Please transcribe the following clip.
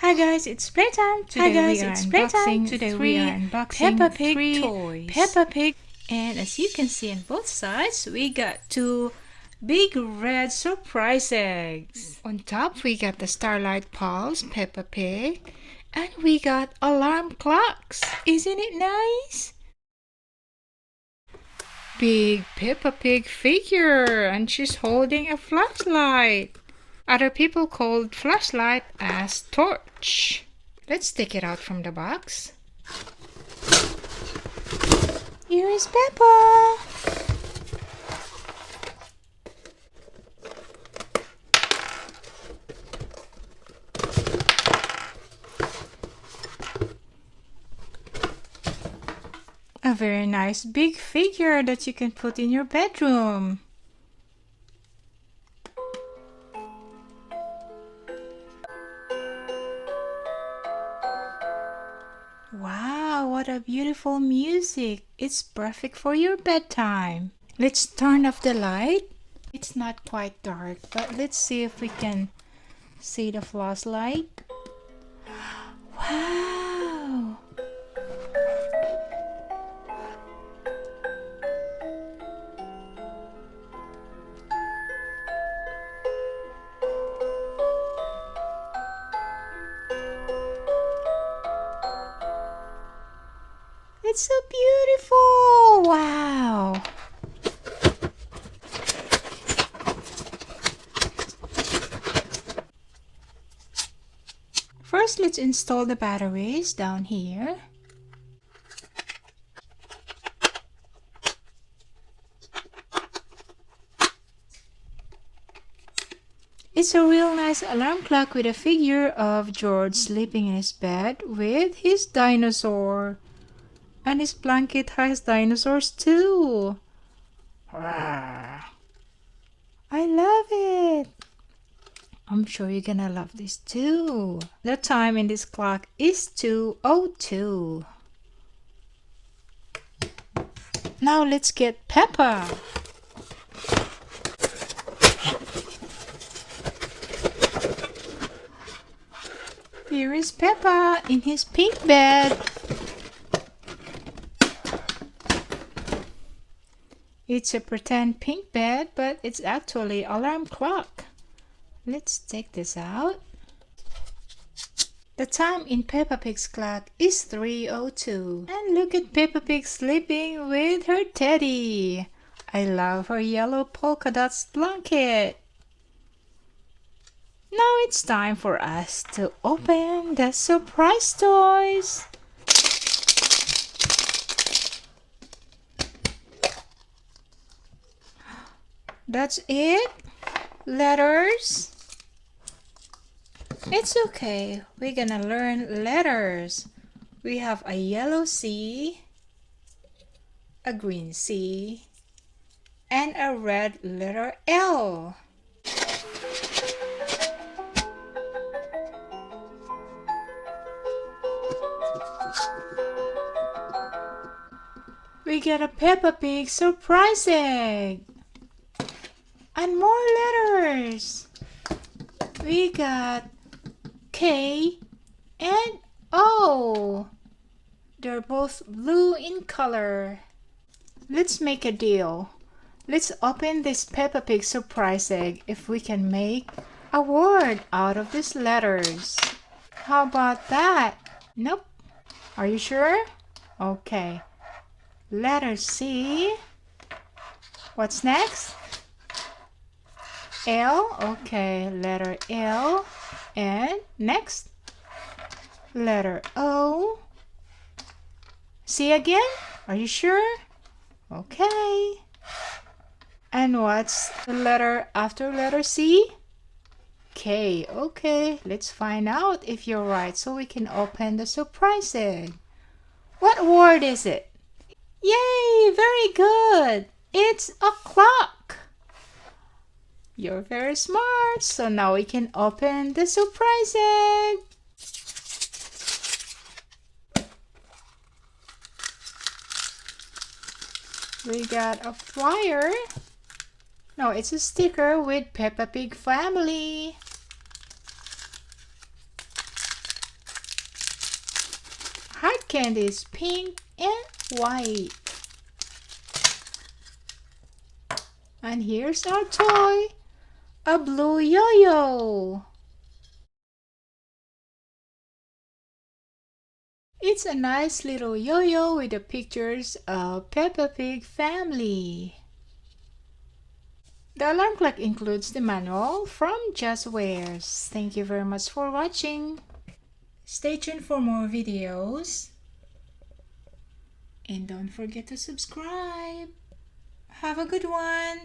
Hi guys, it's playtime. Today we are unboxing Peppa Pig toys. Peppa Pig, and as you can see on both sides, we got two big red surprise eggs. On top, we got the Starlight PALS Peppa Pig, and we got alarm clocks. Isn't it nice? Big Peppa Pig figure, and she's holding a flashlight. Other people called flashlight as torch. Let's take it out from the box. Here is Peppa. A very nice big figure that you can put in your bedroom. Wow, what a beautiful music. It's perfect for your bedtime. Let's turn off the light. It's not quite dark, but let's see if we can see the flashlight. Wow. It's so beautiful! Wow! First, let's install the batteries down here. It's a real nice alarm clock with a figure of George sleeping in his bed with his dinosaur. And his blanket has dinosaurs too. I love it. I'm sure you're gonna love this too. The time in this clock is 2:02. Now let's get Peppa. Here is Peppa in his pink bed. It's a pretend pink bed, but it's actually alarm clock. Let's take this out. The time in Peppa Pig's clock is 3:02. And look at Peppa Pig sleeping with her teddy. I love her yellow polka dots blanket. Now it's time for us to open the surprise toys. That's it? Letters? It's okay. We're gonna learn letters. We have a yellow C, a green C, and a red letter L. We get a Peppa Pig surprise egg. And more letters. We got K and O. They're both blue in color. Let's make a deal. Let's open this Peppa Pig surprise egg if we can make a word out of these letters. How about that? Nope. Are you sure? Okay. Letter C. What's next? L. Okay, letter L. And next, letter O. C again? Are you sure? Okay. And what's the letter after letter C? K. Okay, let's find out if you're right so we can open the surprise egg. What word is it? Yay! Very good! It's a clock! You're very smart, so now we can open the surprise egg. We got a flyer. No, it's a sticker with Peppa Pig family. candy is pink and white. And here's our toy, a blue yo-yo. It's a nice little yo-yo with the pictures of Peppa Pig family. The alarm clock includes the manual from Just Wares. Thank you very much for watching. Stay tuned for more videos. And don't forget to subscribe. Have a good one.